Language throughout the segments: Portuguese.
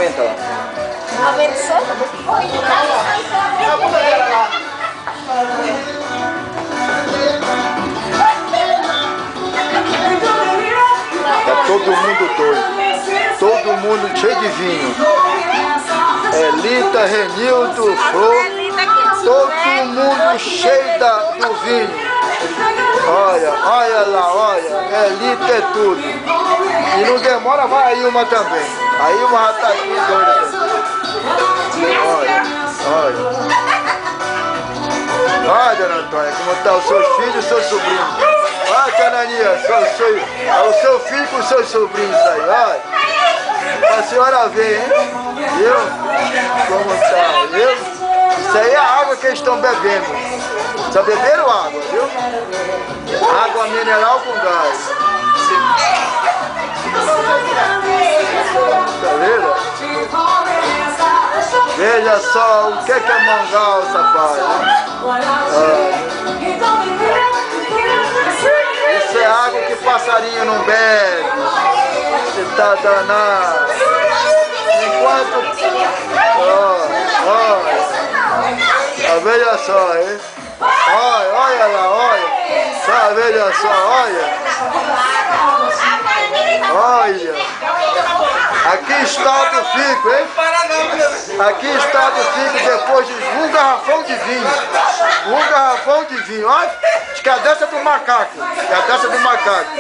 Senta lá. Abençoa. Tá todo mundo doido. Todo mundo cheio de vinho. Elita, Renildo, Flor. Todo mundo cheio do vinho. Olha, olha lá, olha. Elita é tudo. E não demora, vai a Ilma também. A Ilma já tá aqui doida também. Olha, olha. Olha, dona Antônia, como tá os seus filhos e os seus sobrinhos. Olha, Canania, o seu filho com os seus sobrinhos aí, olha. Pra senhora ver, hein? Viu? Como tá, viu? Isso aí é a água que eles estão bebendo. Só beberam água, viu? Água mineral com gás. Tá vendo? Veja só o que é mangal, rapaz. Isso é água que passarinho não bebe. Você tá danado. Enquanto... veja só, hein? Olha, olha lá, olha. Só, veja só, olha. Olha. Aqui estado eu fico, hein? Aqui estado eu fico depois de um garrafão de vinho. Um garrafão de vinho. Olha, acho que é a dança do macaco. É a dança do macaco.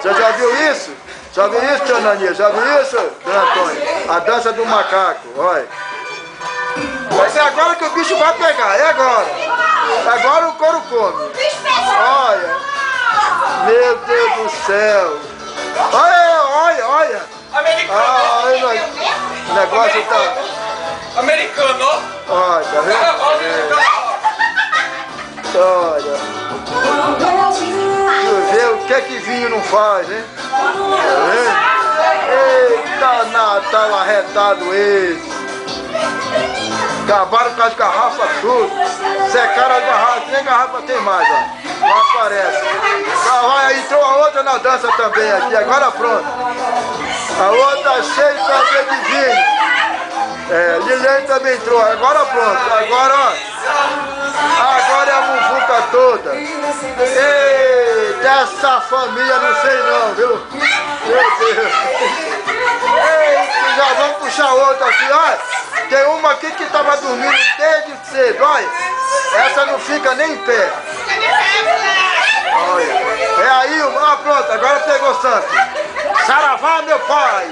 Você já viu isso? Já viu isso, tia Nania? Já viu isso, dona Antônia? A dança do macaco, olha. Vai ser agora que o bicho vai pegar, é agora. Agora o couro come. Olha. Meu Deus do céu. Olha, olha, olha. Olha, o negócio tá... Americano. Olha, tá vendo? Olha. Deixa eu ver o que é que vinho não faz, hein? Tá vendo? Eita, Natal arretado esse. Acabaram com as garrafas tudo. Secaram as garrafas, nem garrafa tem mais, ó. Não aparece. Ah, entrou a outra na dança também aqui, agora pronto. A outra cheia também de vinho. Liliane também entrou, agora pronto. Agora, ó. Agora é a muvuca toda. Ei, dessa família não sei não, viu? Meu Deus. Ei, já vamos puxar outra aqui, ó. Tem uma aqui que estava dormindo desde cedo, olha. Essa não fica nem em pé. Olha. É aí, pronto, agora pegou santo. Saravá, meu pai.